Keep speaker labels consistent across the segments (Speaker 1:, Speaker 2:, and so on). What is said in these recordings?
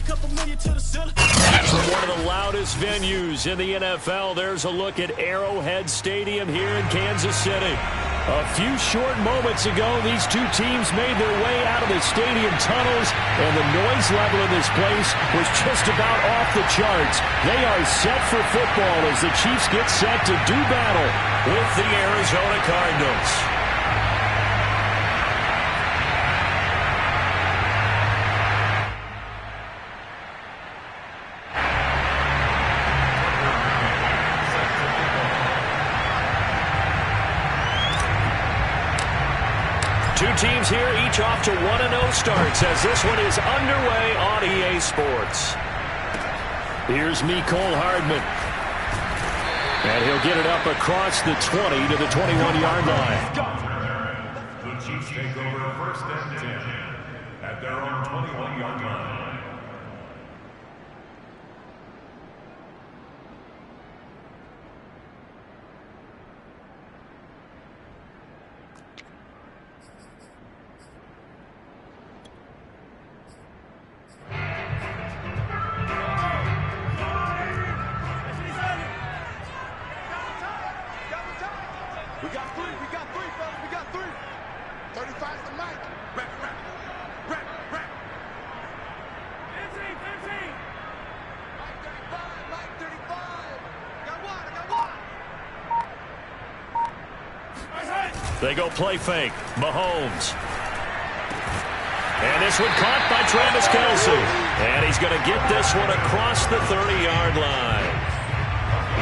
Speaker 1: From one of the loudest venues in the NFL, there's a look at Arrowhead Stadium here in Kansas City. A few short moments ago, these two teams made their way out of the stadium tunnels, and the noise level in this place was just about off the charts. They are set for football as the Chiefs get set to do battle with the Arizona Cardinals. Two teams here, each off to 1-0 starts as this one is underway on EA Sports. Here's Mecole Hardman. And he'll get it up across the 20 to the 21-yard line.
Speaker 2: The Chiefs take over first and 10 at their own 21-yard line.
Speaker 3: We got three, fellas. We got three. 35's the mic. Rap. 15. Mike 35. Got one.
Speaker 1: They go play fake. Mahomes. And this one caught by Travis Kelce. And he's going to get this one across the 30-yard line.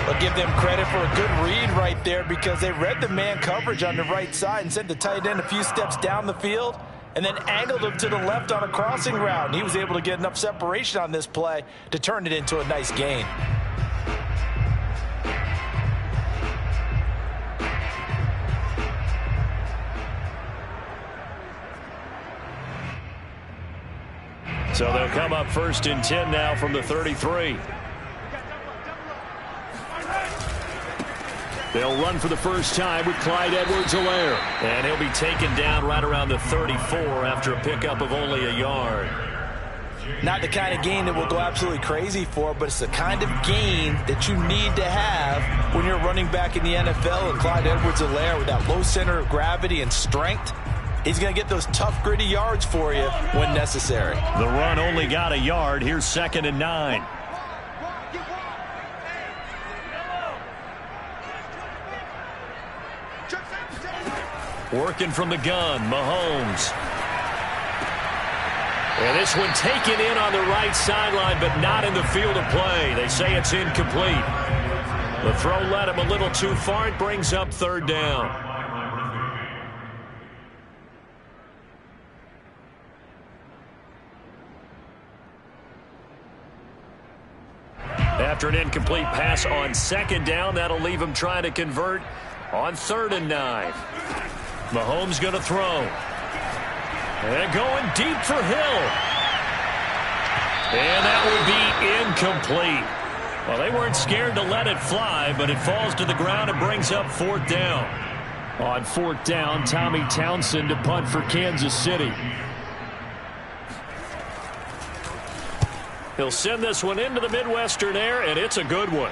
Speaker 4: I'll give them credit for a good read right there because they read the man coverage on the right side and sent the tight end a few steps down the field and then angled him to the left on a crossing route. And he was able to get enough separation on this play to turn it into a nice gain.
Speaker 1: So they'll come up first and 10 now from the 33. They'll run for the first time with Clyde Edwards-Helaire. And he'll be taken down right around the 34 after a pickup of only a yard.
Speaker 4: Not the kind of gain that will go absolutely crazy for, but it's the kind of gain that you need to have when you're running back in the NFL. And Clyde Edwards-Helaire, with that low center of gravity and strength, he's going to get those tough, gritty yards for you when necessary.
Speaker 1: The run only got a yard. Here's 2nd and 9. Working from the gun, Mahomes. And this one taken in on the right sideline, but not in the field of play. They say it's incomplete. The throw led him a little too far. It brings up 3rd down. After an incomplete pass on 2nd down, that'll leave him trying to convert on 3rd and 9. Mahomes going to throw. And going deep for Hill. And that would be incomplete. Well, they weren't scared to let it fly, but it falls to the ground and brings up 4th down. On 4th down, Tommy Townsend to punt for Kansas City. He'll send this one into the Midwestern air, and it's a good one.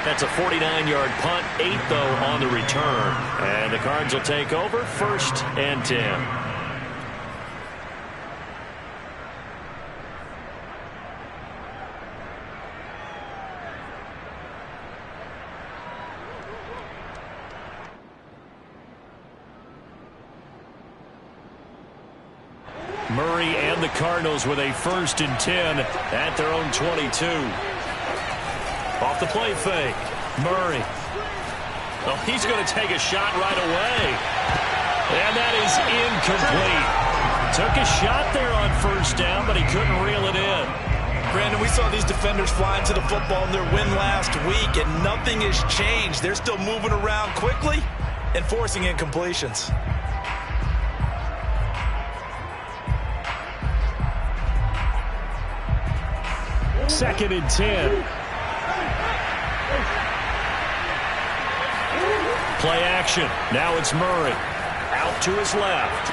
Speaker 1: That's a 49-yard punt, 8 though on the return. And the Cards will take over 1st and 10. Murray and the Cardinals with a 1st and 10 at their own 22. Off the play fake. Murray. Oh, he's going to take a shot right away. And that is incomplete. Took a shot there on 1st down, but he couldn't reel it in.
Speaker 4: Brandon, we saw these defenders fly into the football in their win last week, and nothing has changed. They're still moving around quickly and forcing incompletions.
Speaker 1: Second and 10. Play action. Now it's Murray. Out to his left.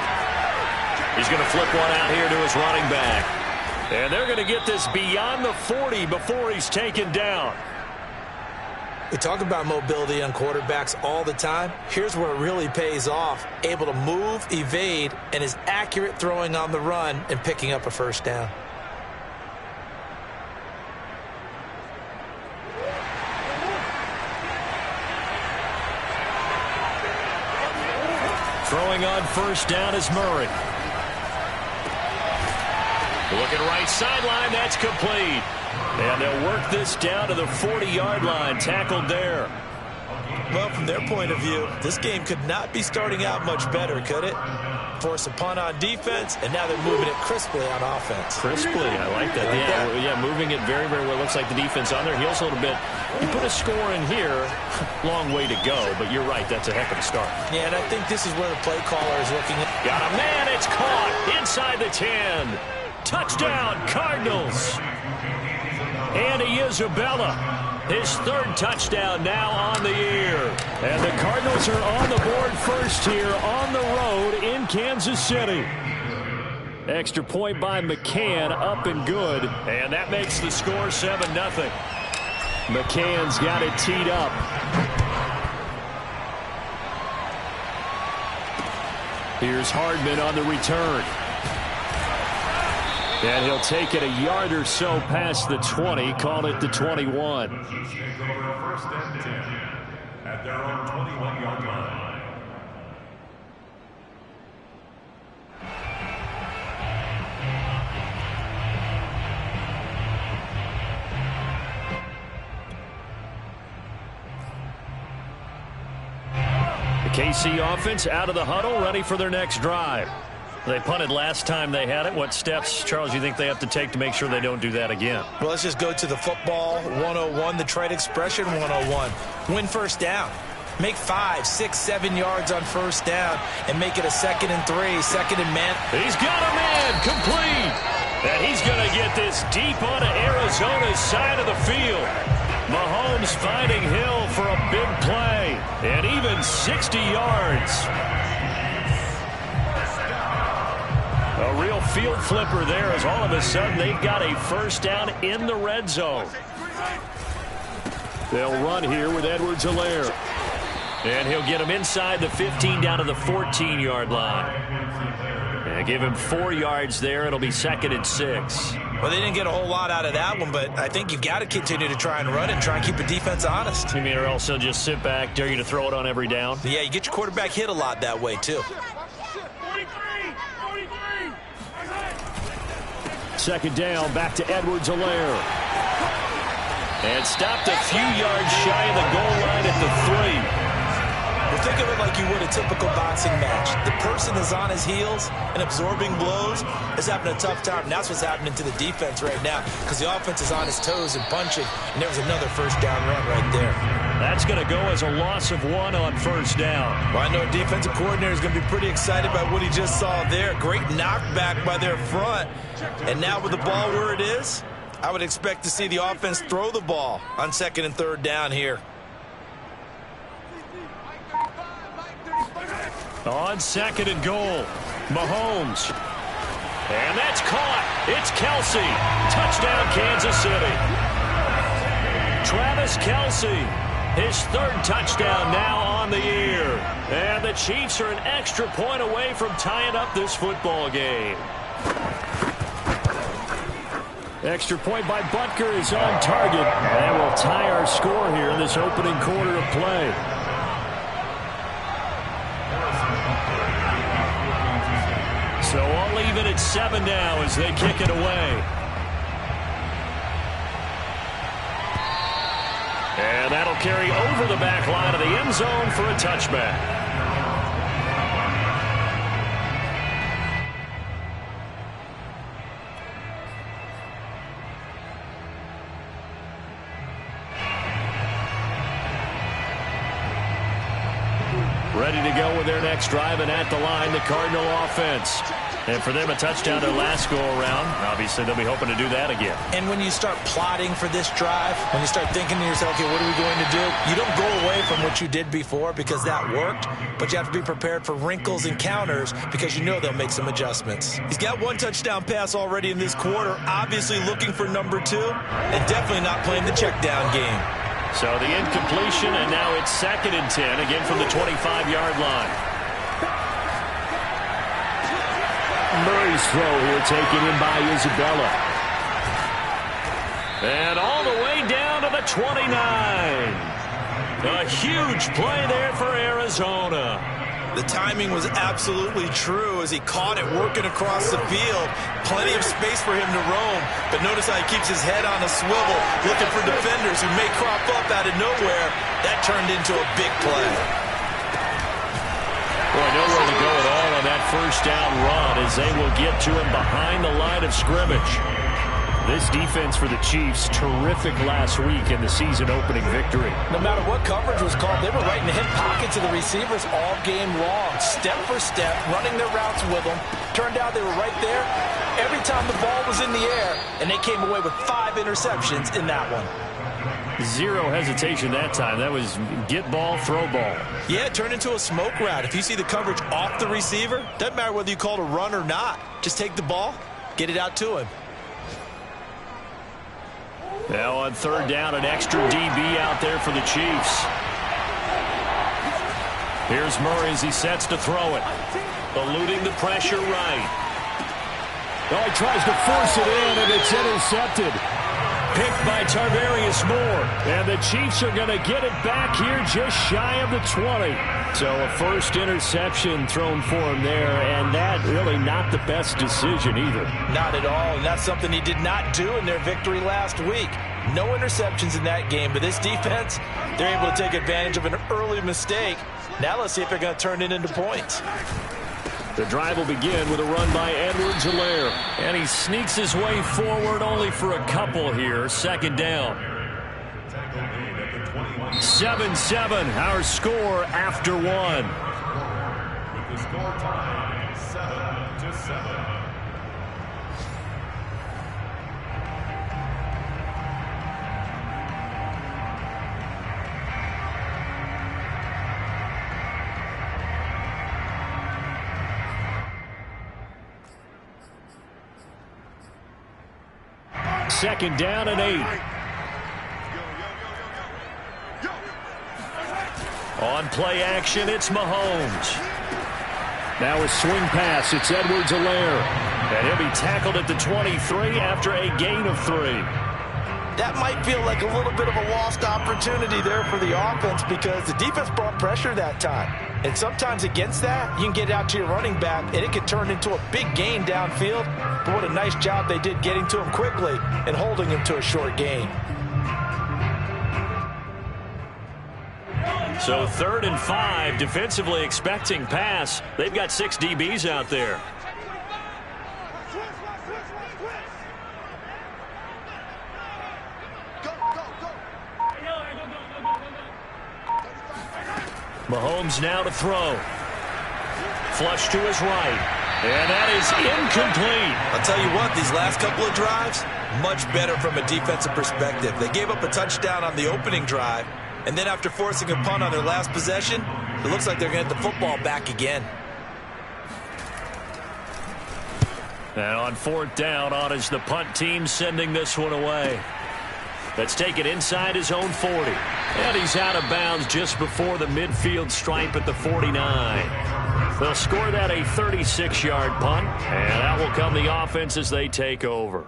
Speaker 1: He's going to flip one out here to his running back. And they're going to get this beyond the 40 before he's taken down.
Speaker 4: We talk about mobility on quarterbacks all the time. Here's where it really pays off. Able to move, evade, and is accurate throwing on the run and picking up a first down.
Speaker 1: Throwing on first down is Murray. Looking right sideline, that's complete. And they'll work this down to the 40-yard line, tackled there.
Speaker 4: Well, from their point of view, this game could not be starting out much better, could it? Force a punt on defense, and now they're moving it crisply on offense.
Speaker 1: Crisply, I like that. Yeah, moving it very, very well. Looks like the defense on their heels a little bit. You put a score in here, long way to go, but you're right, that's a heck of a start.
Speaker 4: Yeah, and I think this is where the play caller is looking at.
Speaker 1: Got a man, it's caught inside the 10. Touchdown, Cardinals. Andy Isabella, his third touchdown now on the year. And the Cardinals are on the board first here on the road in Kansas City. Extra point by McCann, up and good. And that makes the score 7-0. McCann's got it teed up. Here's Hardman on the return. And he'll take it a yard or so past the 20, call it the 21.
Speaker 2: First and 10 at their own 21-yard line.
Speaker 1: The KC offense out of the huddle, ready for their next drive. They punted last time they had it. What steps, Charles, you think they have to take to make sure they don't do that again?
Speaker 4: Well, let's just go to the football 101, the trade expression 101. Win first down. Make 5, 6, 7 yards on first down and make it a 2nd and 3, 2nd and man.
Speaker 1: He's got a man, complete. And he's going to get this deep onto Arizona's side of the field. Mahomes finding Hill for a big play. And even 60 yards. A real field flipper there as all of a sudden they've got a first down in the red zone. They'll run here with Edwards-Helaire. And he'll get him inside the 15 down to the 14-yard line. And give him 4 yards there. It'll be 2nd and 6.
Speaker 4: Well, they didn't get a whole lot out of that one, but I think you've got to continue to try and run and try and keep the defense honest.
Speaker 1: You mean or else they'll just sit back, dare you to throw it on every down?
Speaker 4: Yeah, you get your quarterback hit a lot that way, too.
Speaker 1: 2nd down, back to Edwards-Helaire. And stopped a few yards shy of the goal line at the 3.
Speaker 4: Well, think of it like you would a typical boxing match. The person is on his heels and absorbing blows is having a tough time. And that's what's happening to the defense right now because the offense is on his toes and punching. And there was another first down run right there.
Speaker 1: That's going to go as a loss of 1 on first down.
Speaker 4: Well, I know a defensive coordinator is going to be pretty excited by what he just saw there. Great knockback by their front. And now with the ball where it is, I would expect to see the offense throw the ball on 2nd and 3rd down here.
Speaker 1: On 2nd and goal, Mahomes. And that's caught. It's Kelsey. Touchdown, Kansas City. Travis Kelsey, his 3rd touchdown now on the year. And the Chiefs are an extra point away from tying up this football game. Extra point by Butker is on target. And we'll tie our score here in this opening quarter of play. So all even at 7 now as they kick it away. And that'll carry over the back line of the end zone for a touchback. Ready to go with their next drive, and at the line, the Cardinal offense. And for them, a touchdown their last go-around. Obviously, they'll be hoping to do that again.
Speaker 4: And when you start plotting for this drive, when you start thinking to yourself, okay, what are we going to do? You don't go away from what you did before because that worked, but you have to be prepared for wrinkles and counters because you know they'll make some adjustments. He's got one touchdown pass already in this quarter, obviously looking for number 2, and definitely not playing the check down game.
Speaker 1: So the incompletion, and now it's 2nd and 10, again from the 25-yard line. Murray's throw here taken in by Isabella. And all the way down to the 29. A huge play there for Arizona.
Speaker 4: The timing was absolutely true as he caught it working across the field. Plenty of space for him to roam, but notice how he keeps his head on a swivel, looking for defenders who may crop up out of nowhere. That turned into a big play.
Speaker 1: Boy, nowhere to go at all on that first down run as they will get to him behind the line of scrimmage. This defense for the Chiefs, terrific last week in the season-opening victory.
Speaker 4: No matter what coverage was called, they were right in the hip pockets of the receivers all game long, step for step, running their routes with them. Turned out they were right there every time the ball was in the air, and they came away with 5 interceptions in that one.
Speaker 1: Zero hesitation that time. That was get ball, throw ball.
Speaker 4: Yeah, it turned into a smoke route. If you see the coverage off the receiver, doesn't matter whether you call it a run or not. Just take the ball, get it out to him.
Speaker 1: Now on 3rd down, an extra DB out there for the Chiefs. Here's Murray as he sets to throw it. Eluding the pressure right.
Speaker 5: Oh, he tries to force it in, and it's intercepted.
Speaker 1: Picked by Tarvarius Moore. And the Chiefs are going to get it back here just shy of the 20. So a first interception thrown for him there, and that really not the best decision either.
Speaker 4: Not at all, and that's something he did not do in their victory last week. No interceptions in that game, but this defense, they're able to take advantage of an early mistake. Now let's see if they're going to turn it into points.
Speaker 1: The drive will begin with a run by Edwards-Helaire. And he sneaks his way forward only for a couple here. 2nd down. 7-7, our score after 1.
Speaker 2: With the score tied 7-7.
Speaker 1: Second down and 8. On play action, it's Mahomes. Now a swing pass, it's Edwards-Helaire. And he'll be tackled at the 23 after a gain of 3.
Speaker 4: That might feel like a little bit of a lost opportunity there for the offense because the defense brought pressure that time. And sometimes against that, you can get out to your running back, and it could turn into a big gain downfield. But what a nice job they did getting to him quickly and holding him to a short gain.
Speaker 1: So 3rd and 5, defensively expecting pass. They've got 6 DBs out there. Mahomes now to throw. Flush to his right. And that is incomplete.
Speaker 4: I'll tell you what, these last couple of drives, much better from a defensive perspective. They gave up a touchdown on the opening drive, and then after forcing a punt on their last possession, it looks like they're going to get the football back again.
Speaker 1: And on 4th down, on is the punt team sending this one away. Let's take it inside his own 40. And he's out of bounds just before the midfield stripe at the 49. They'll score that a 36-yard punt, and that will come the offense as they take over.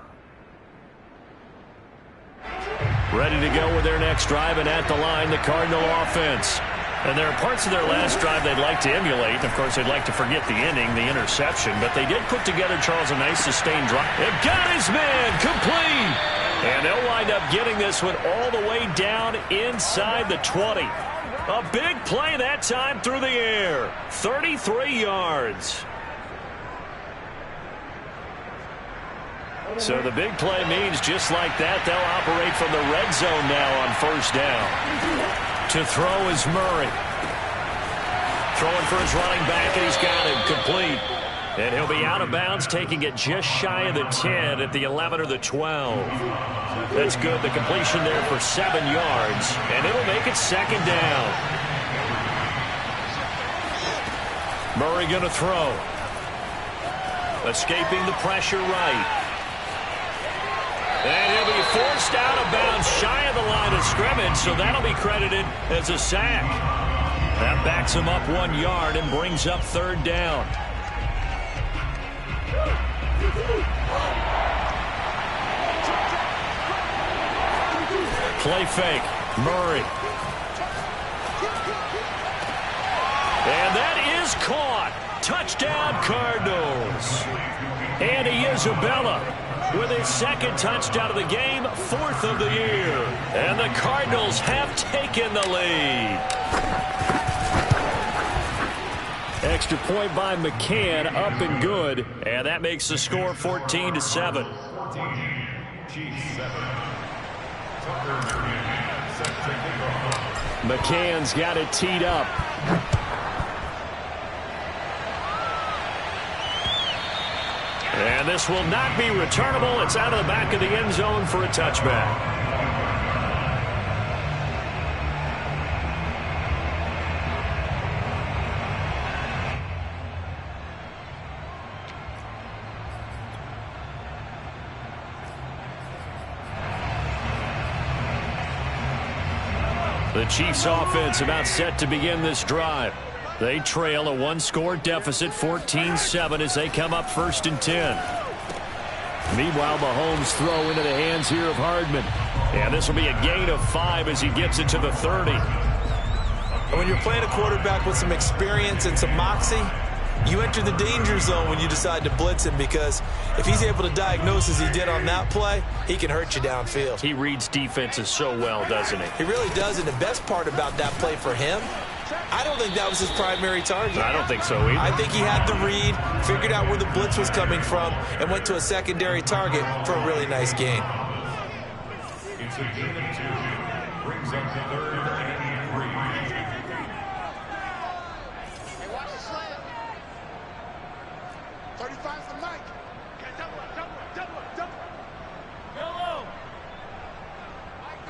Speaker 1: Ready to go with their next drive, and at the line, the Cardinal offense. And there are parts of their last drive they'd like to emulate. Of course, they'd like to forget the inning, the interception, but they did put together, Charles, a nice sustained drive. It got his man complete. And they'll wind up getting this one all the way down inside the 20. A big play that time through the air. 33 yards. So the big play means just like that, they'll operate from the red zone now on 1st down. To throw is Murray. throwing for his running back, and he's got him complete. And he'll be out of bounds, taking it just shy of the 10 at the 11 or the 12. That's good. The completion there for 7 yards, and it'll make it second down. Murray going to throw. Escaping the pressure right. And he'll be forced out of bounds shy of the line of scrimmage, so that'll be credited as a sack. That backs him up 1 yard and brings up third down. Play fake. Murray. And that is caught. Touchdown, Cardinals. Andy Isabella with his second touchdown of the game, 4th of the year. And the Cardinals have taken the lead. Extra point by McCann, up and good. And that makes the score 14-7. McCann's got it teed up. And this will not be returnable. It's out of the back of the end zone for a touchback. The Chiefs offense about set to begin this drive. They trail a one-score deficit, 14-7, as they come up 1st and 10. Meanwhile, Mahomes throw into the hands here of Hardman. And this will be a gain of 5 as he gets it to the 30.
Speaker 4: When you're playing a quarterback with some experience and some moxie, you enter the danger zone when you decide to blitz him, because if he's able to diagnose as he did on that play, he can hurt you downfield.
Speaker 1: He reads defenses so well, doesn't he?
Speaker 4: He really does, and the best part about that play for him, I don't think that was his primary target.
Speaker 1: I don't think so either.
Speaker 4: I think he had the read, figured out where the blitz was coming from, and went to a secondary target for a really nice gain.
Speaker 2: It's a gain of 2. Brings up 3rd and 3.
Speaker 3: Hey, watch the slant. 35's the mic. Okay, double up. Hello. Mike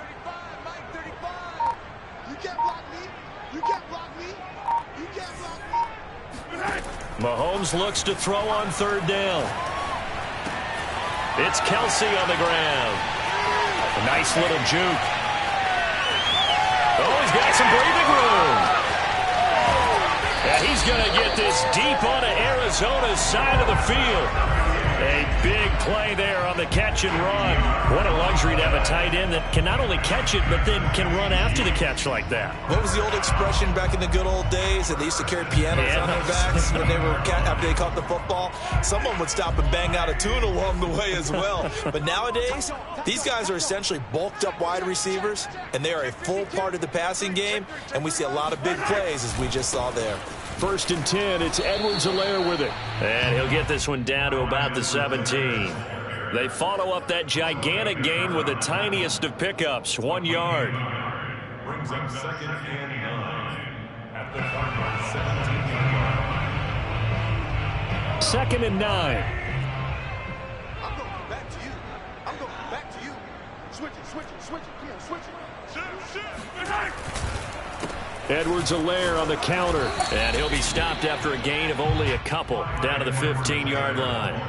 Speaker 3: 35. You can't block me. You can't block me. You can't block me.
Speaker 1: Mahomes looks to throw on 3rd down. It's Kelsey on the ground. A nice little juke. Oh, he's got some breathing room. And he's going to get this deep onto Arizona's side of the field. A big play there on the catch and run. What a luxury to have a tight end that can not only catch it, but then can run after the catch like that.
Speaker 4: What was the old expression back in the good old days that they used to carry pianos on their backs when they were after they caught the football? Someone would stop and bang out a tune along the way as well. But nowadays, these guys are essentially bulked up wide receivers, and they are a full part of the passing game, and we see a lot of big plays as we just saw there.
Speaker 1: 1st and 10, it's Edwards-Helaire with it. And he'll get this one down to about the 17. They follow up that gigantic gain with the tiniest of pickups, 1 yard.
Speaker 2: Brings up 2nd and 9 at the Cardinals' 17-yard line.
Speaker 1: 2nd and 9.
Speaker 3: I'm going back to you. I'm going back to you. Switch it. Come on, switch it.
Speaker 1: Edwards-Helaire on the counter. And he'll be stopped after a gain of only a couple, down to the 15-yard line.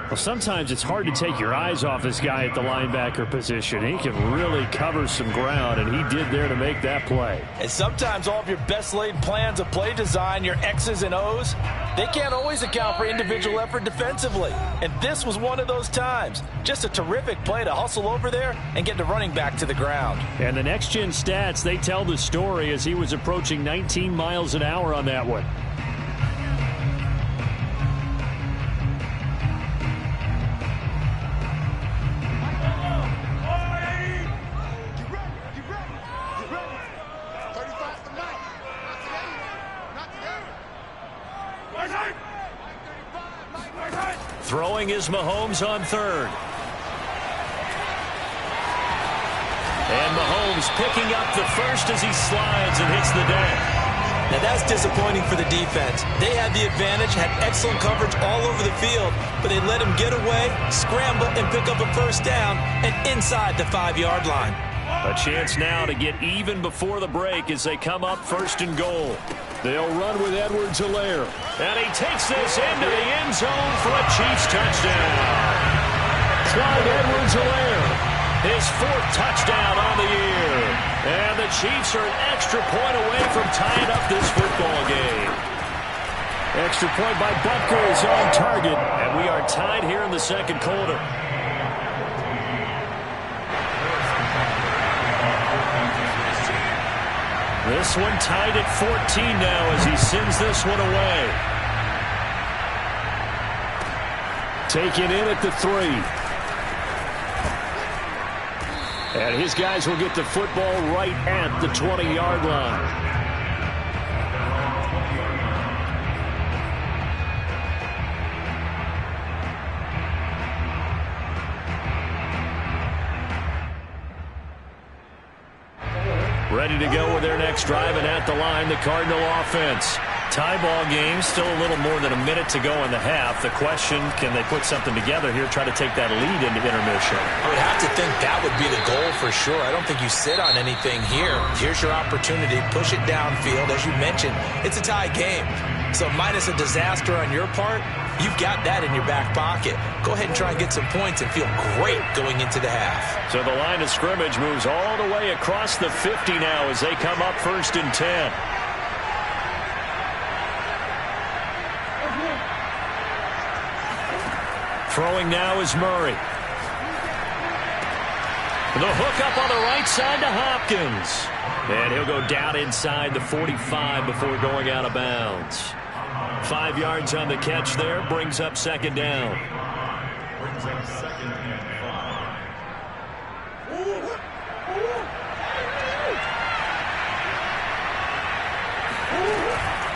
Speaker 1: Well, sometimes it's hard to take your eyes off this guy at the linebacker position. He can really cover some ground, and he did there to make that play.
Speaker 4: And sometimes all of your best laid plans of play design, your X's and O's, they can't always account for individual effort defensively. And this was one of those times. Just a terrific play to hustle over there and get the running back to the ground.
Speaker 1: And the next-gen stats, they tell the story as he was approaching 19 miles an hour on that one. Throwing is Mahomes on 3rd. And Mahomes picking up the first as he slides and hits the deck.
Speaker 4: Now that's disappointing for the defense. They had the advantage, had excellent coverage all over the field, but they let him get away, scramble, and pick up a first down and inside the 5-yard line.
Speaker 1: A chance now to get even before the break as they come up 1st and goal. They'll run with Edwards-Helaire. And he takes this into the end zone for a Chiefs touchdown. Clyde Edwards-Helaire, his 4th touchdown on the year. And the Chiefs are an extra point away from tying up this football game. Extra point by Butker is on target. And we are tied here in the 2nd quarter. This one tied at 14 now as he sends this one away. Taken in at the 3. And his guys will get the football right at the 20-yard line. Ready to go with their next drive, and at the line, the Cardinal offense. Tie ball game, still a little more than a minute to go in the half. The question, can they put something together here, try to take that lead into intermission?
Speaker 4: I would have to think that would be the goal for sure. I don't think you sit on anything here. Here's your opportunity. Push it downfield. As you mentioned, it's a tie game. So minus a disaster on your part, you've got that in your back pocket. Go ahead and try and get some points and feel great going into the half.
Speaker 1: So the line of scrimmage moves all the way across the 50 now as they come up 1st and 10. Throwing now is Murray. The hook up on the right side to Hopkins. And he'll go down inside the 45 before going out of bounds. 5 yards on the catch there, brings up 2nd down.
Speaker 2: Brings up 2nd and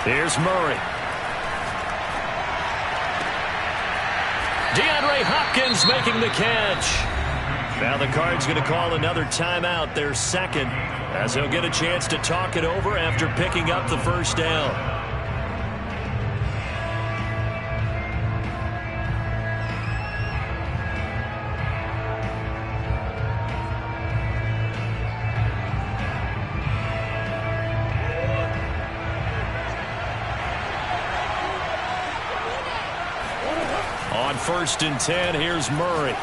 Speaker 2: 5.
Speaker 1: Here's Murray. DeAndre Hopkins making the catch. Now the Cards going to call another timeout, their 2nd, as he'll get a chance to talk it over after picking up the first down. On 1st and 10, here's Murray.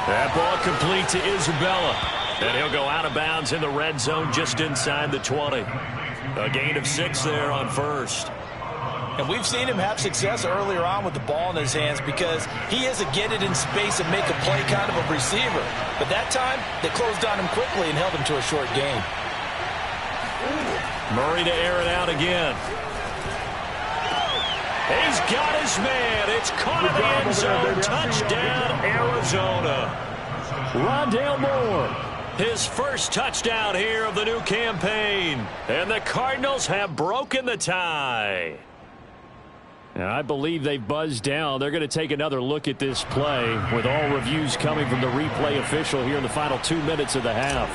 Speaker 1: That ball complete to Isabella. And he'll go out of bounds in the red zone just inside the 20. A gain of 6 there on 1st.
Speaker 4: And we've seen him have success earlier on with the ball in his hands because he is a get it in space and make a play kind of a receiver. But that time, they closed on him quickly and held him to a short gain.
Speaker 1: Murray to air it out again. He's got his man. It's caught in the end zone. Touchdown, Arizona. Rondale Moore, his first touchdown here of the new campaign. And the Cardinals have broken the tie. And I believe they've buzzed down. They're going to take another look at this play with all reviews coming from the replay official here in the final 2 minutes of the half.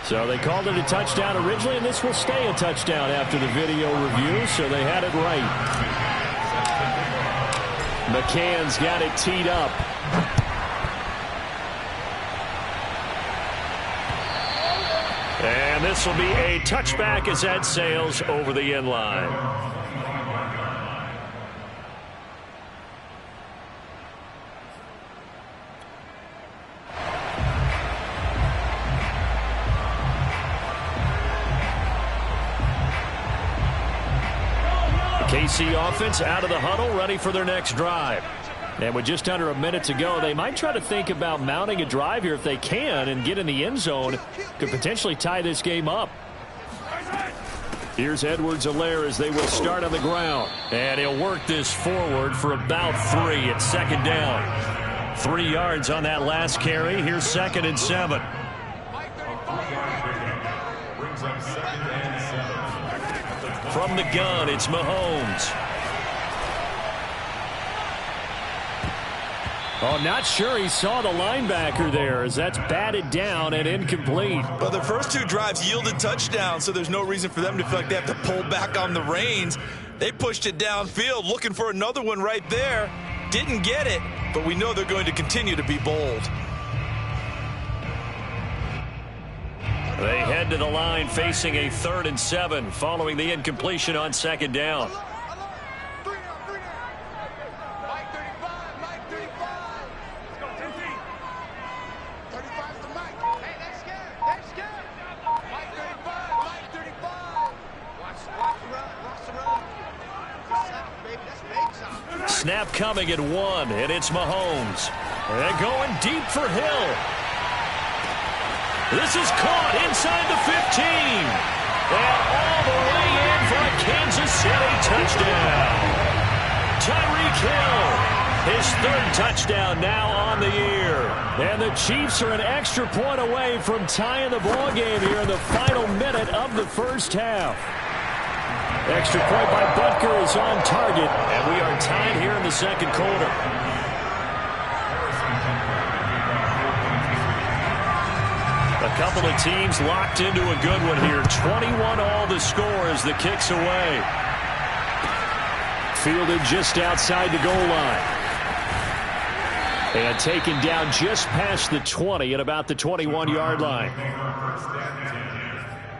Speaker 1: So they called it a touchdown originally, and this will stay a touchdown after the video review, so they had it right. McCann's got it teed up. And this will be a touchback as that sails over the end line. KC offense out of the huddle, ready for their next drive. And with just under a minute to go, they might try to think about mounting a drive here if they can and get in the end zone. Could potentially tie this game up. Here's Edwards-Helaire as they will start on the ground. And he'll work this forward for about 3 at 2nd down. 3 yards on that last carry. Here's 2nd and 7.
Speaker 2: Brings up 2nd and 7.
Speaker 1: From the gun, it's Mahomes. Oh, not sure he saw the linebacker there, as that's batted down and incomplete.
Speaker 4: Well, the first two drives yielded touchdowns, so there's no reason for them to feel like they have to pull back on the reins. They pushed it downfield, looking for another one right there. Didn't get it, but we know they're going to continue to be bold.
Speaker 1: They head to the line facing a 3rd and 7 following the incompletion on 2nd down. Snap coming at 1, and it's Mahomes. They're going deep for Hill. This is caught inside the 15. And all the way in for a Kansas City touchdown. Tyreek Hill, his 3rd touchdown now on the year. And the Chiefs are an extra point away from tying the ball game here in the final minute of the first half. Extra point by Butker is on target, and we are tied here in the 2nd quarter. A couple of teams locked into a good one here. 21 all the score as the kick's away. Fielded just outside the goal line. And taken down just past the 20 at about the 21-yard line.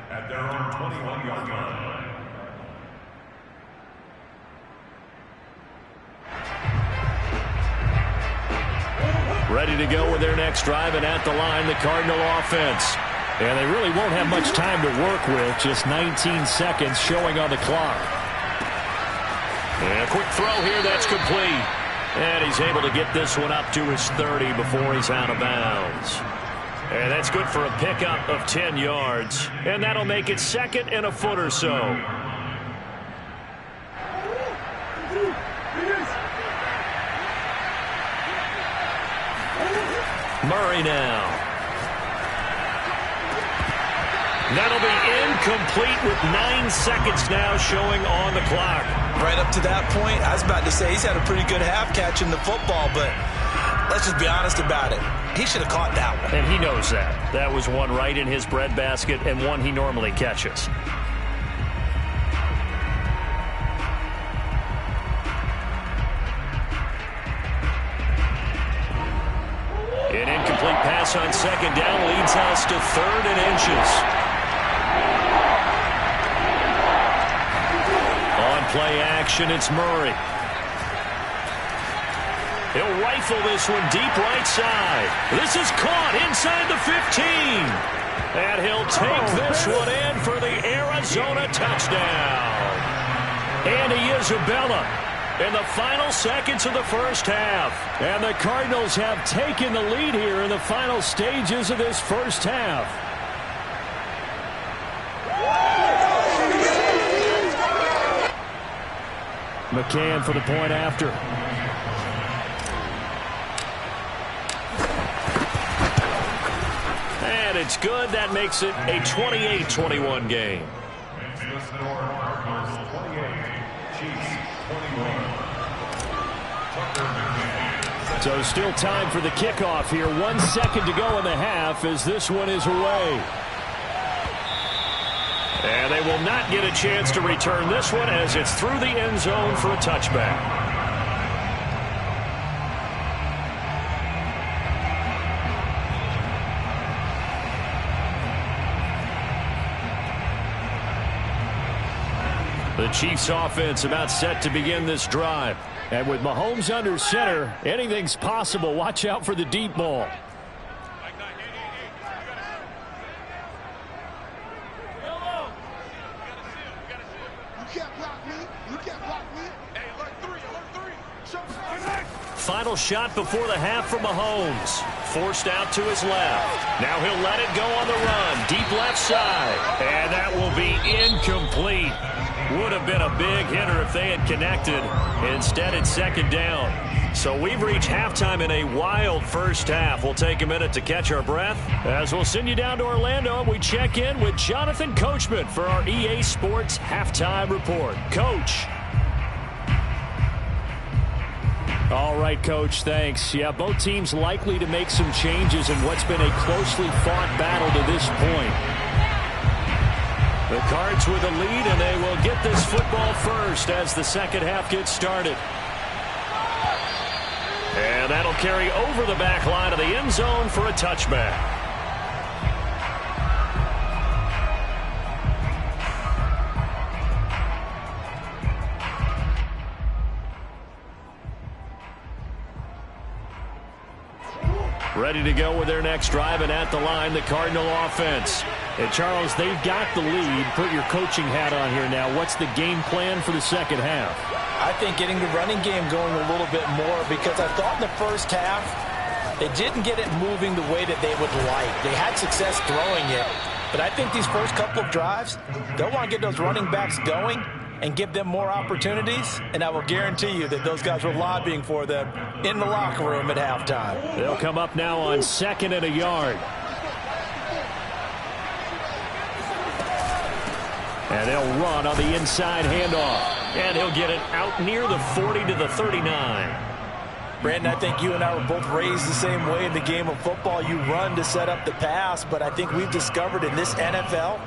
Speaker 2: At their own 21-yard line.
Speaker 1: Ready to go with their next drive, and at the line, the Cardinal offense. And they really won't have much time to work with, just 19 seconds showing on the clock. And a quick throw here, that's complete. And he's able to get this one up to his 30 before he's out of bounds. And that's good for a pickup of 10 yards. And that'll make it 2nd and a foot or so. Murray now. That'll be incomplete with 9 seconds now showing on the clock.
Speaker 4: Right up to that point, I was about to say he's had a pretty good half catching the football, but let's just be honest about it. He should have caught that one.
Speaker 1: And he knows that. That was one right in his breadbasket and one he normally catches. An incomplete pass on 2nd down leads us to 3rd and inches. On play action, it's Murray. He'll rifle this one deep right side. This is caught inside the 15. And he'll take this one in for the Arizona touchdown. Andy Isabella in the final seconds of the first half. And the Cardinals have taken the lead here in the final stages of this first half. McCann for the point after. And it's good. That makes it a 28-21 game. So still time for the kickoff here. 1 second to go in the half as this one is away. And they will not get a chance to return this one as it's through the end zone for a touchback. The Chiefs offense about set to begin this drive. And with Mahomes under center, anything's possible. Watch out for the deep ball. Final shot before the half from Mahomes. Forced out to his left. Now he'll let it go on the run. Deep left side. And that will be incomplete. Would have been a big hitter if they had connected. Instead, it's 2nd down. So we've reached halftime in a wild first half. We'll take a minute to catch our breath as we'll send you down to Orlando and we check in with Jonathan Coachman for our EA Sports Halftime Report. Coach. All right, Coach, thanks. Yeah, both teams likely to make some changes in what's been a closely fought battle to this point. The Cards with a lead, and they will get this football first as the second half gets started. And that'll carry over the back line of the end zone for a touchback. Ready to go with their next drive, and at the line, the Cardinal offense. And Charles, they've got the lead. Put your coaching hat on here now. What's the game plan for the second half?
Speaker 4: I think getting the running game going a little bit more, because I thought in the first half they didn't get it moving the way that they would like. They had success throwing it, but I think these first couple of drives, they'll want to get those running backs going and give them more opportunities, and I will guarantee you that those guys were lobbying for them in the locker room at halftime.
Speaker 1: They'll come up now on 2nd and a yard. And they'll run on the inside handoff. And he'll get it out near the 40 to the 39.
Speaker 4: Brandon, I think you and I were both raised the same way in the game of football. You run to set up the pass, but I think we've discovered in this NFL,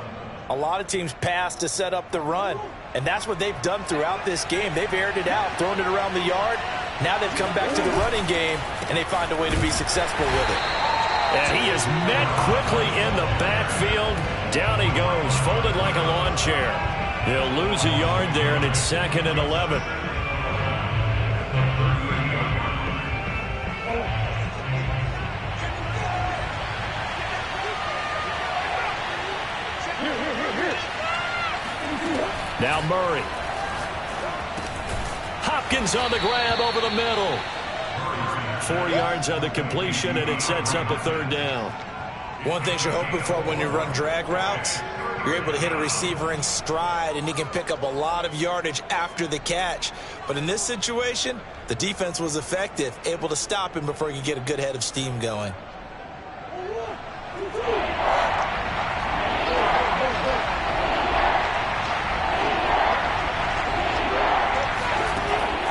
Speaker 4: a lot of teams pass to set up the run. And that's what they've done throughout this game. They've aired it out, thrown it around the yard. Now they've come back to the running game, and they find a way to be successful with it.
Speaker 1: And he is met quickly in the backfield. Down he goes, folded like a lawn chair. They'll lose a yard there, and it's 2nd and 11. Now Murray. Hopkins on the grab over the middle. 4 yards on the completion, and it sets up a 3rd down.
Speaker 4: One thing you're hoping for when you run drag routes, you're able to hit a receiver in stride, and he can pick up a lot of yardage after the catch. But in this situation, the defense was effective, able to stop him before he could get a good head of steam going.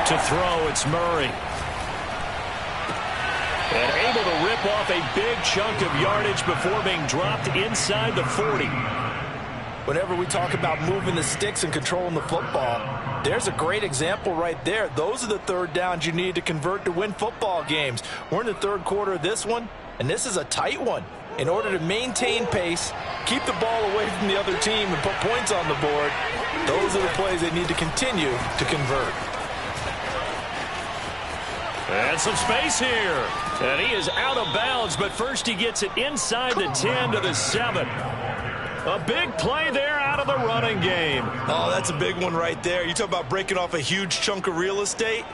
Speaker 1: To throw, it's Murray. And able to rip off a big chunk of yardage before being dropped inside the 40.
Speaker 4: Whenever we talk about moving the sticks and controlling the football, there's a great example right there. Those are the 3rd downs you need to convert to win football games. We're in the 3rd quarter of this one, and this is a tight one. In order to maintain pace, keep the ball away from the other team, and put points on the board, those are the plays they need to continue to convert.
Speaker 1: And some space here. And he is out of bounds, but first he gets it inside the 10 to the 7. A big play there out of the running game.
Speaker 4: Oh, that's a big one right there. You talk about breaking off a huge chunk of real estate.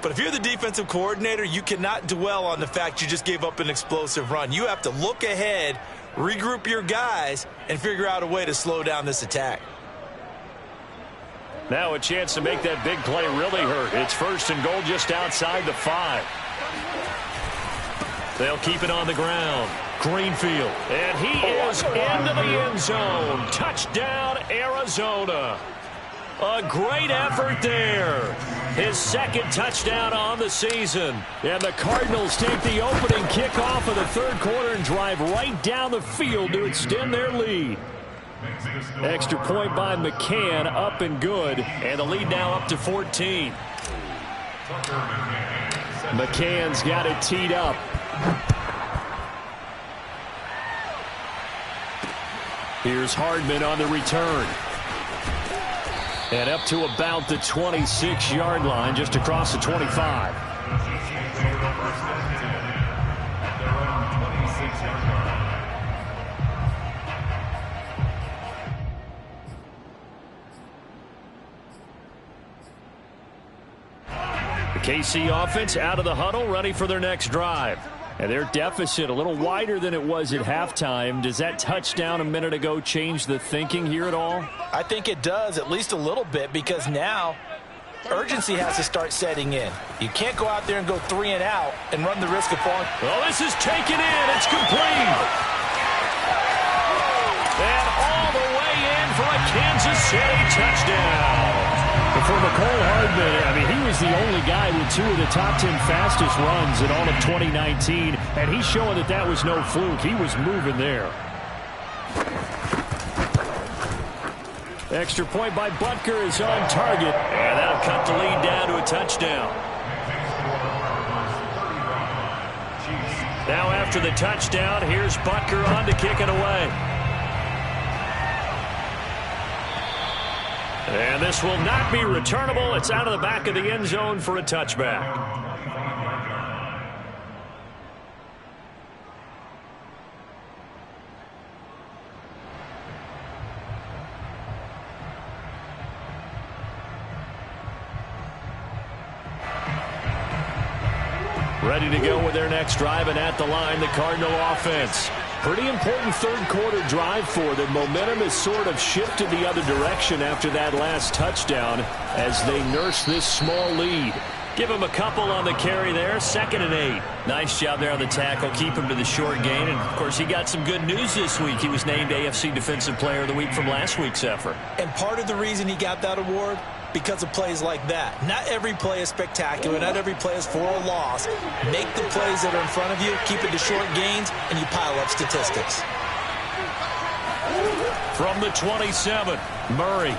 Speaker 4: But if you're the defensive coordinator, you cannot dwell on the fact you just gave up an explosive run. You have to look ahead, regroup your guys, and figure out a way to slow down this attack.
Speaker 1: Now a chance to make that big play really hurt. It's 1st and goal just outside the 5. They'll keep it on the ground. Greenfield. And he is into the end zone. Touchdown, Arizona. A great effort there. His 2nd touchdown on the season. And the Cardinals take the opening kickoff of the 3rd quarter and drive right down the field to extend their lead. Extra point by McCann, up and good. And the lead now up to 14. McCann's got it teed up. Here's Hardman on the return. And up to about the 26-yard line, just across the 25. The KC offense out of the huddle, ready for their next drive. And their deficit a little wider than it was at halftime. Does that touchdown a minute ago change the thinking here at all?
Speaker 4: I think it does, at least a little bit, because now urgency has to start setting in. You can't go out there and go 3 and out and run the risk of falling.
Speaker 1: Well, this is taken in. It's complete. And all the way in for a Kansas City touchdown.
Speaker 5: And for McCole Hardman, I mean, he was the only guy with 2 of the top 10 fastest runs in all of 2019, and he's showing that that was no fluke. He was moving there.
Speaker 1: Extra point by Butker is on target, and that'll cut the lead down to a touchdown. Now after the touchdown, here's Butker on to kick it away. And this will not be returnable. It's out of the back of the end zone for a touchback. Ready to go with their next drive, and at the line, the Cardinal offense. Pretty important third-quarter drive for them. Momentum has sort of shifted the other direction after that last touchdown as they nurse this small lead. Give him a couple on the carry there, 2nd and 8. Nice job there on the tackle, keep him to the short gain. And, of course, he got some good news this week. He was named AFC Defensive Player of the Week from last week's effort.
Speaker 4: And part of the reason he got that award, because of plays like that. Not every play is spectacular. Not every play is for a loss. Make the plays that are in front of you, keep it to short gains, and you pile up statistics.
Speaker 1: From the 27, Murray.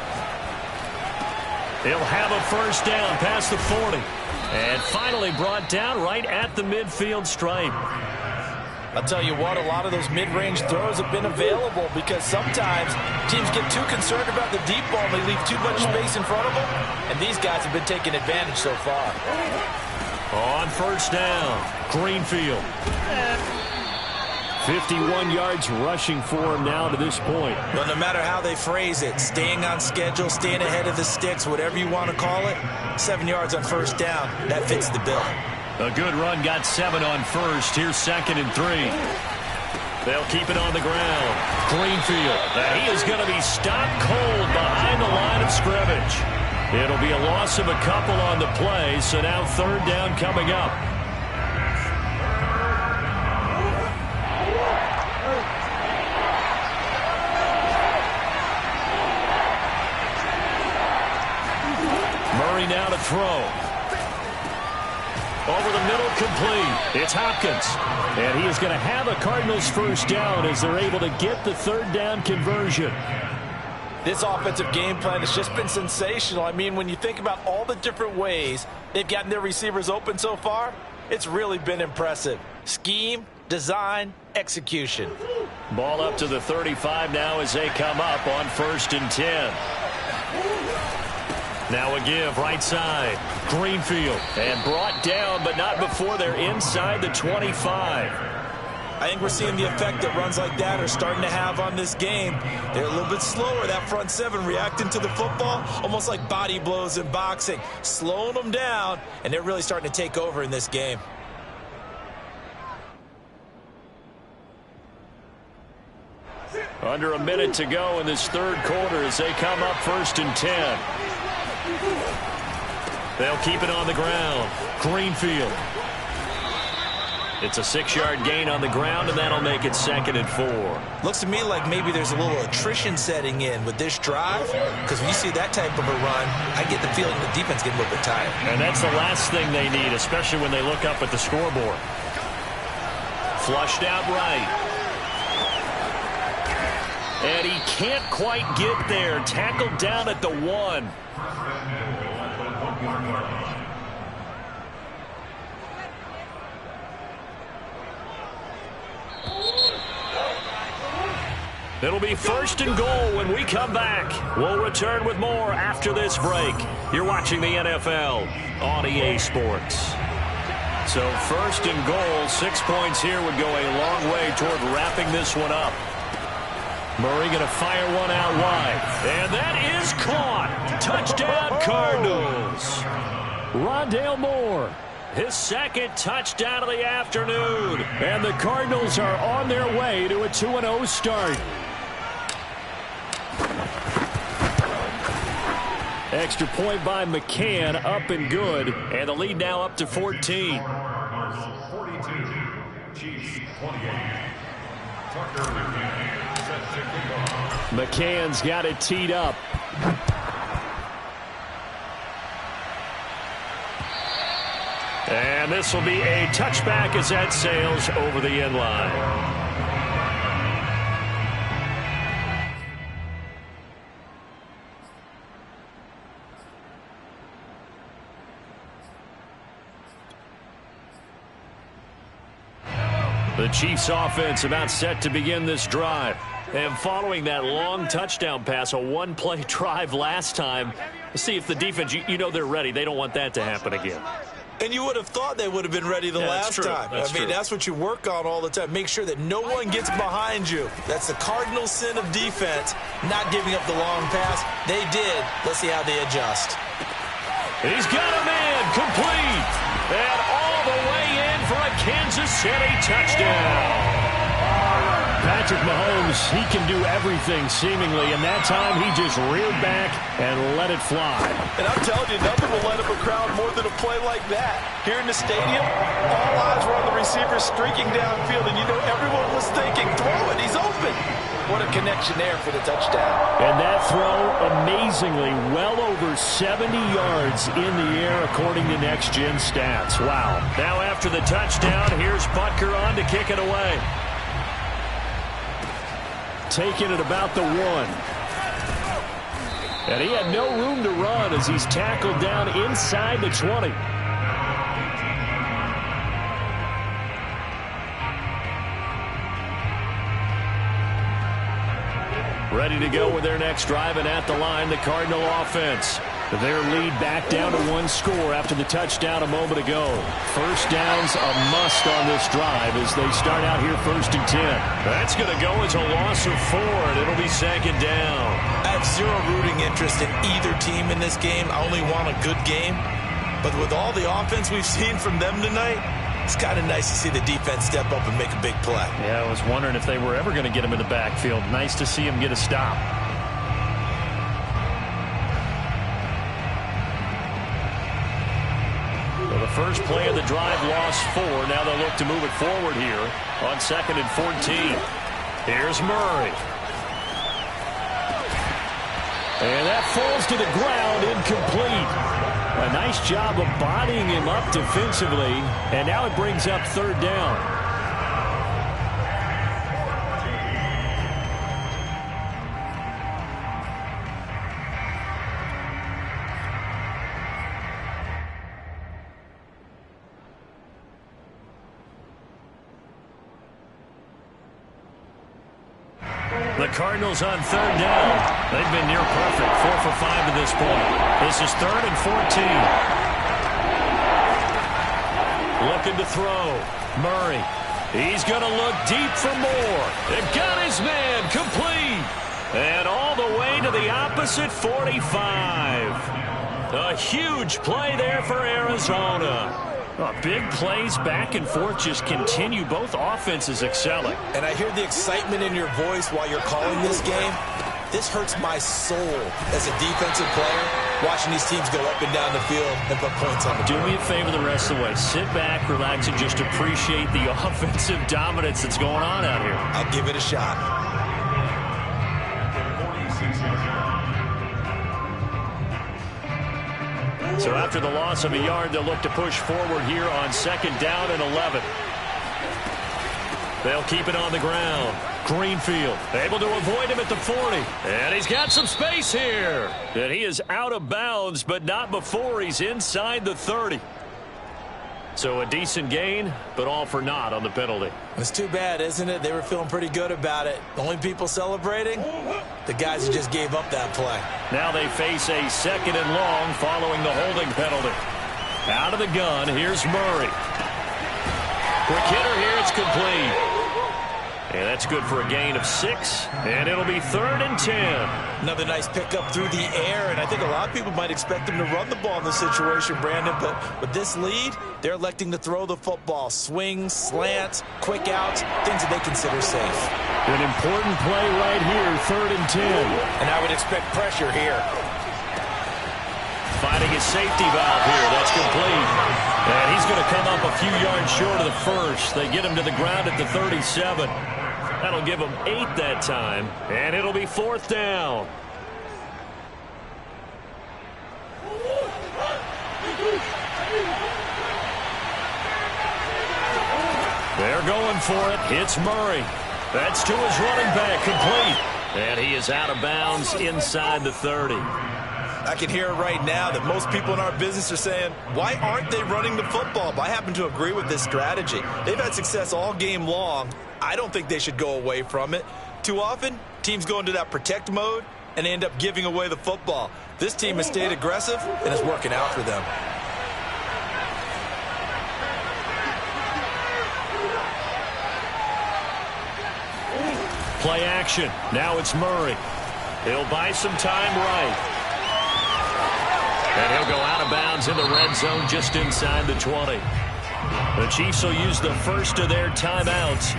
Speaker 1: He'll have a first down past the 40. And finally brought down right at the midfield stripe.
Speaker 4: I'll tell you what, a lot of those mid-range throws have been available because sometimes teams get too concerned about the deep ball and they leave too much space in front of them. And these guys have been taking advantage so far.
Speaker 1: On first down, Greenfield. 51 yards rushing for him now to this point.
Speaker 4: But no matter how they phrase it, staying on schedule, staying ahead of the sticks, whatever you want to call it, 7 yards on first down, that fits the bill.
Speaker 1: A good run, got 7 on first. Here's 2nd and 3. They'll keep it on the ground. Greenfield. He is going to be stopped cold behind the line of scrimmage. It'll be a loss of a couple on the play, so now 3rd down coming up. Murray now to throw. Over the middle, complete. It's Hopkins. And he is going to have a Cardinals first down as they're able to get the 3rd down conversion.
Speaker 4: This offensive game plan has just been sensational. I mean, when you think about all the different ways they've gotten their receivers open so far, it's really been impressive. Scheme, design, execution.
Speaker 1: Ball up to the 35 now as they come up on 1st and 10. Now a give, right side. Greenfield. And brought down, but not before they're inside the 25.
Speaker 4: I think we're seeing the effect that runs like that are starting to have on this game. They're a little bit slower, that front 7, reacting to the football, almost like body blows in boxing. Slowing them down, and they're really starting to take over in this game.
Speaker 1: Under a minute to go in this 3rd quarter as they come up 1st and 10. They'll keep it on the ground. Greenfield. It's a 6-yard gain on the ground, and that'll make it 2nd and 4.
Speaker 4: Looks to me like maybe there's a little attrition setting in with this drive, because when you see that type of a run, I get the feeling the defense getting a little bit tired.
Speaker 1: And that's the last thing they need, especially when they look up at the scoreboard. Flushed out right. And he can't quite get there. Tackled down at the 1. It'll be 1st and goal when we come back. We'll return with more after this break. You're watching the NFL on EA Sports. So 1st and goal, 6 points here would go a long way toward wrapping this one up. Murray going to fire one out wide. And that is caught. Touchdown, Cardinals.
Speaker 5: Rondale Moore.
Speaker 1: His 2nd touchdown of the afternoon. And the Cardinals are on their way to a 2-0 start. Extra point by McCann, up and good. And the lead now up to 14.
Speaker 2: 42, Chiefs 28. Tucker McCann.
Speaker 1: McCann's got it teed up. And this will be a touchback as that sails over the end line. The Chiefs offense about set to begin this drive. And following that long touchdown pass, a one-play drive last time, see if the defense, you know they're ready. They don't want that to happen again.
Speaker 4: And you would have thought they would have been ready the last time. That's what you work on all the time. Make sure that no one gets behind you. That's the cardinal sin of defense, not giving up the long pass. They did. Let's see how they adjust.
Speaker 1: He's got a man complete. And all the way in for a Kansas City touchdown. Patrick Mahomes, he can do everything seemingly, and that time he just reared back and let it fly.
Speaker 4: And I'm telling you, nothing will light up a crowd more than a play like that. Here in the stadium, all eyes were on the receiver streaking downfield, and you know everyone was thinking, throw it, he's open. What a connection there for the touchdown.
Speaker 1: And that throw, amazingly, well over 70 yards in the air according to Next Gen Stats. Wow. Now after the touchdown, here's Butker on to kick it away. Taking it about the 1. And he had no room to run as he's tackled down inside the 20. Ready to go with their next drive, and at the line, the Cardinal offense. Their lead back down to 1 score after the touchdown a moment ago. First down's a must on this drive as they start out here 1st and 10. That's going to go as a loss of 4, and it'll be 2nd down.
Speaker 4: I have zero rooting interest in either team in this game. I only want a good game. But with all the offense we've seen from them tonight, it's kind of nice to see the defense step up and make a big play.
Speaker 1: Yeah, I was wondering if they were ever going to get him in the backfield. Nice to see him get a stop. So the first play of the drive lost 4. Now they'll look to move it forward here on 2nd and 14. Here's Murray. And that falls to the ground, incomplete. A nice job of bodying him up defensively, and now it brings up 3rd down. The Cardinals on 3rd down. They've been near perfect, 4 for 5 to this point. This is 3rd and 14. Looking to throw. Murray. He's going to look deep for more. They've got his man complete. And all the way to the opposite 45. A huge play there for Arizona. Big plays back and forth just continue. Both offenses excelling.
Speaker 4: And I hear the excitement in your voice while you're calling this game. This hurts my soul as a defensive player, watching these teams go up and down the field and put points on the board.
Speaker 1: Do me a favor the rest of the way. Sit back, relax, and just appreciate the offensive dominance that's going on out here.
Speaker 4: I'll give it a shot.
Speaker 1: So after the loss of a yard, they'll look to push forward here on 2nd down and 11. They'll keep it on the ground. Greenfield able to avoid him at the 40. And he's got some space here. And he is out of bounds, but not before he's inside the 30. So a decent gain, but all for naught on the penalty.
Speaker 4: It's too bad, isn't it? They were feeling pretty good about it. The only people celebrating, the guys who just gave up that play.
Speaker 1: Now they face a 2nd and long following the holding penalty. Out of the gun, here's Murray. Quick hitter here, it's complete. And that's good for a gain of 6, and it'll be 3rd and 10.
Speaker 4: Another nice pickup through the air, and I think a lot of people might expect them to run the ball in this situation, Brandon, but with this lead, they're electing to throw the football. Swings, slants, quick outs, things that they consider safe.
Speaker 1: An important play right here, 3rd and 10.
Speaker 4: And I would expect pressure here.
Speaker 1: Finding his safety valve here, that's complete. And he's going to come up a few yards short of the first. They get him to the ground at the 37. That'll give them 8 that time, and it'll be 4th down. They're going for it. It's Murray. That's to his running back, complete. And he is out of bounds inside the 30.
Speaker 4: I can hear it right now that most people in our business are saying, why aren't they running the football? But I happen to agree with this strategy. They've had success all game long. I don't think they should go away from it. Too often, teams go into that protect mode and they end up giving away the football. This team has stayed aggressive and it's working out for them.
Speaker 1: Play action. Now it's Murray. He'll buy some time right. And he'll go out of bounds in the red zone just inside the 20. The Chiefs will use the first of their timeouts.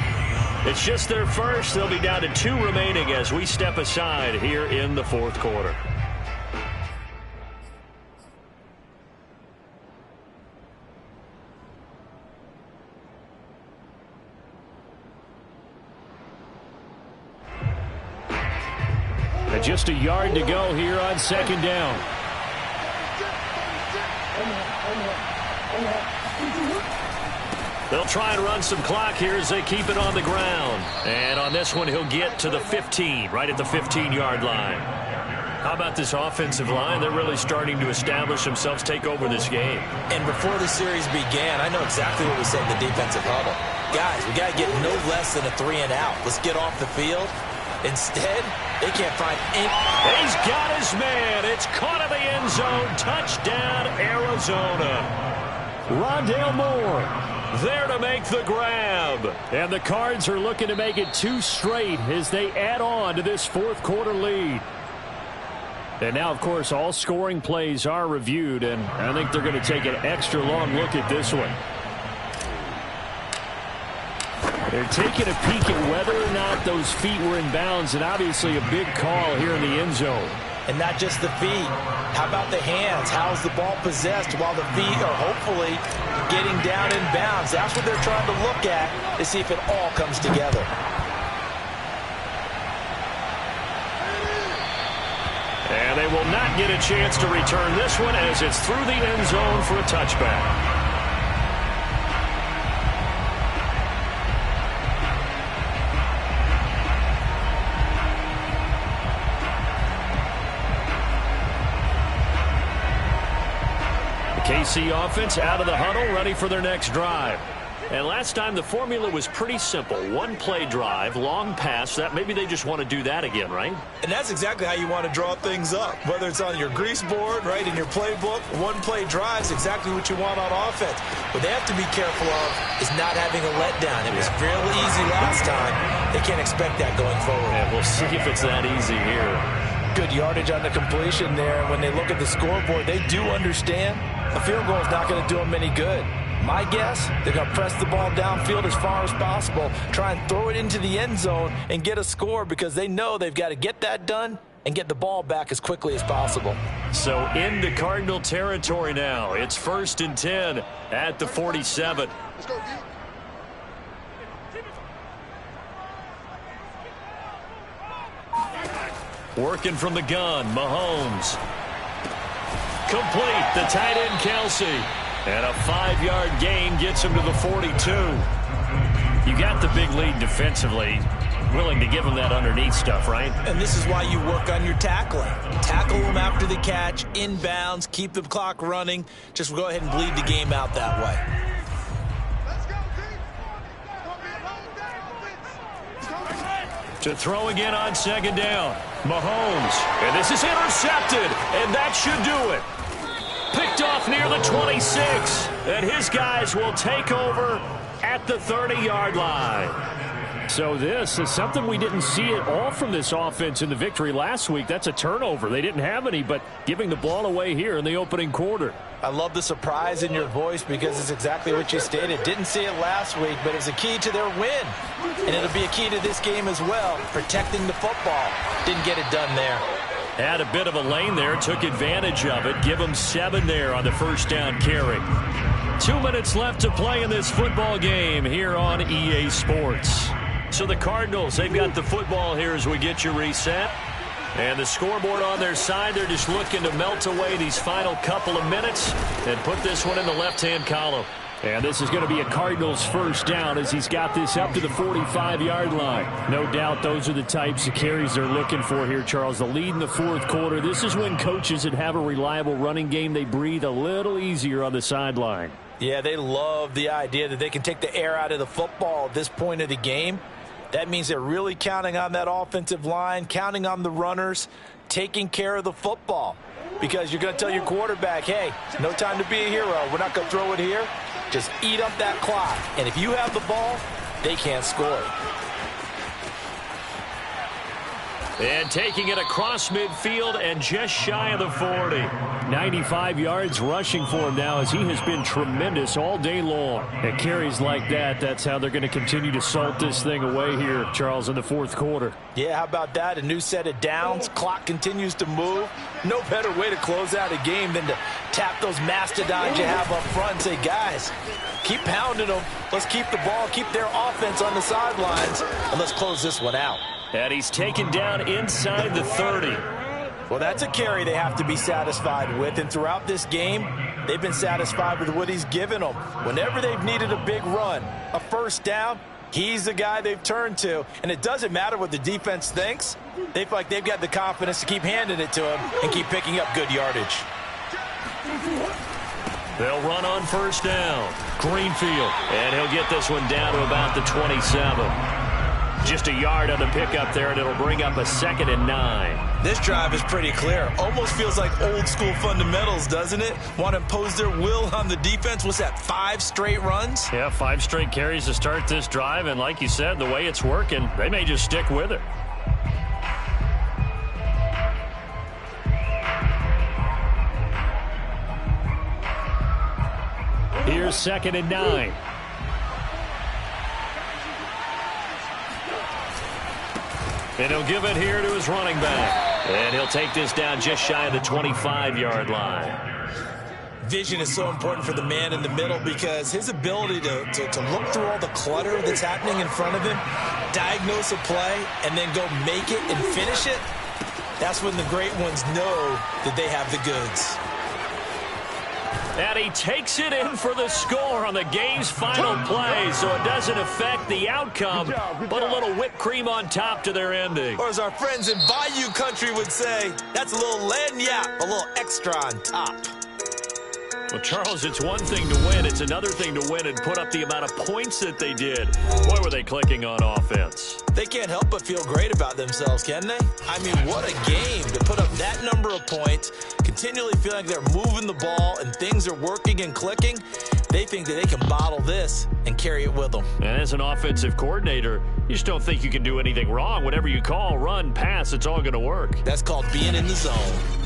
Speaker 1: It's just their first. They'll be down to 2 remaining as we step aside here in the 4th quarter. And just a yard to go here on 2nd down. They'll try and run some clock here as they keep it on the ground. And on this one, he'll get to the 15, right at the 15-yard line. How about this offensive line? They're really starting to establish themselves, take over this game.
Speaker 4: And before the series began, I know exactly what we said in the defensive huddle. Guys, we got to get no less than a 3 and out. Let's get off the field. Instead, they can't find any.
Speaker 1: He's got his man. It's caught in the end zone. Touchdown, Arizona. Rondale Moore there to make the grab. And the Cards are looking to make it 2 straight as they add on to this 4th quarter lead. And now, of course, all scoring plays are reviewed, and I think they're going to take an extra long look at this one. They're taking a peek at whether or not those feet were in bounds, and obviously a big call here in the end zone.
Speaker 4: And not just the feet. How about the hands? How's the ball possessed while the feet are hopefully getting down in bounds? That's what they're trying to look at to see if it all comes together.
Speaker 1: And they will not get a chance to return this one as it's through the end zone for a touchback. KC offense out of the huddle, ready for their next drive. And last time the formula was pretty simple. 1-play drive, long pass. That maybe they just want to do that again, right?
Speaker 4: And that's exactly how you want to draw things up. Whether it's on your grease board, right, in your playbook, 1-play drive is exactly what you want on offense. What they have to be careful of is not having a letdown. It was fairly easy last time. They can't expect that going forward.
Speaker 1: And we'll see if it's that easy here.
Speaker 4: Good yardage on the completion there. When they look at the scoreboard, they do understand a field goal is not going to do them any good. My guess, they're going to press the ball downfield as far as possible, try and throw it into the end zone and get a score because they know they've got to get that done and get the ball back as quickly as possible.
Speaker 1: So into Cardinal territory now. It's 1st and 10 at the 47.
Speaker 3: Let's go, D.
Speaker 1: Working from the gun, Mahomes. Complete, the tight end Kelsey. And a 5-yard gain gets him to the 42. You got the big lead defensively. Willing to give him that underneath stuff, right?
Speaker 4: And this is why you work on your tackling. Tackle them after the catch, inbounds, keep the clock running. Just go ahead and bleed the game out that way.
Speaker 3: Let's go, D.
Speaker 1: To throw again on 2nd down. Mahomes. And this is intercepted. And that should do it. Picked off near the 26. And his guys will take over at the 30-yard line. So this is something we didn't see at all from this offense in the victory last week. That's a turnover. They didn't have any, but giving the ball away here in the opening quarter.
Speaker 4: I love the surprise in your voice because it's exactly what you stated. Didn't see it last week, but it's a key to their win. And it'll be a key to this game as well, protecting the football. Didn't get it done there.
Speaker 1: Had a bit of a lane there, took advantage of it. Give them 7 there on the 1st down carry. 2 minutes left to play in this football game here on EA Sports. So the Cardinals, they've got the football here as we get you reset. And the scoreboard on their side, they're just looking to melt away these final couple of minutes and put this one in the left-hand column. And this is going to be a Cardinals first down as he's got this up to the 45-yard line. No doubt those are the types of carries they're looking for here, Charles. The lead in the fourth quarter. This is when coaches that have a reliable running game, they breathe a little easier on the sideline.
Speaker 4: Yeah, they love the idea that they can take the air out of the football at this point of the game. That means they're really counting on that offensive line, counting on the runners, taking care of the football. Because you're going to tell your quarterback, hey, no time to be a hero. We're not going to throw it here. Just eat up that clock. And if you have the ball, they can't score.
Speaker 1: And taking it across midfield and just shy of the 40.
Speaker 5: 95 yards rushing for him now as he has been tremendous all day long. And carries like that, that's how they're going to continue to salt this thing away here, Charles, in the fourth quarter.
Speaker 4: Yeah, how about that? A new set of downs. Clock continues to move. No better way to close out a game than to tap those mastodons you have up front and say, guys, keep pounding them. Let's keep the ball, keep their offense on the sidelines, and let's close this one out.
Speaker 1: And he's taken down inside the 30.
Speaker 4: Well, that's a carry they have to be satisfied with. And throughout this game, they've been satisfied with what he's given them. Whenever they've needed a big run, a first down, he's the guy they've turned to. And it doesn't matter what the defense thinks. They feel like they've got the confidence to keep handing it to him and keep picking up good yardage.
Speaker 1: They'll run on first down. Greenfield. And he'll get this one down to about the 27. Just a yard on the pickup there, and it'll bring up a 2nd and 9.
Speaker 4: This drive is pretty clear. Almost feels like old school fundamentals, doesn't it? Want to impose their will on the defense. What's that, 5 straight runs?
Speaker 1: Yeah, 5 straight carries to start this drive, and like you said, the way it's working, they may just stick with it.
Speaker 5: Here's 2nd and 9.
Speaker 1: And he'll give it here to his running back. And he'll take this down just shy of the 25-yard line.
Speaker 4: Vision is so important for the man in the middle because his ability to look through all the clutter that's happening in front of him, diagnose a play, and then go make it and finish it, that's when the great ones know that they have the goods.
Speaker 1: And he takes it in for the score on the game's final play, so it doesn't affect the outcome, but a little whipped cream on top to their ending.
Speaker 4: Or as our friends in Bayou Country would say, that's a little lagniappe, a little extra on top.
Speaker 1: Well, Charles, it's one thing to win. It's another thing to win and put up the amount of points that they did. Boy, were they clicking on offense.
Speaker 4: They can't help but feel great about themselves, can they? I mean, what a game to put up that number of points, continually feeling like they're moving the ball and things are working and clicking. They think that they can bottle this and carry it with them.
Speaker 1: And as an offensive coordinator, you just don't think you can do anything wrong. Whatever you call, run, pass, it's all going to work.
Speaker 4: That's called being in the zone.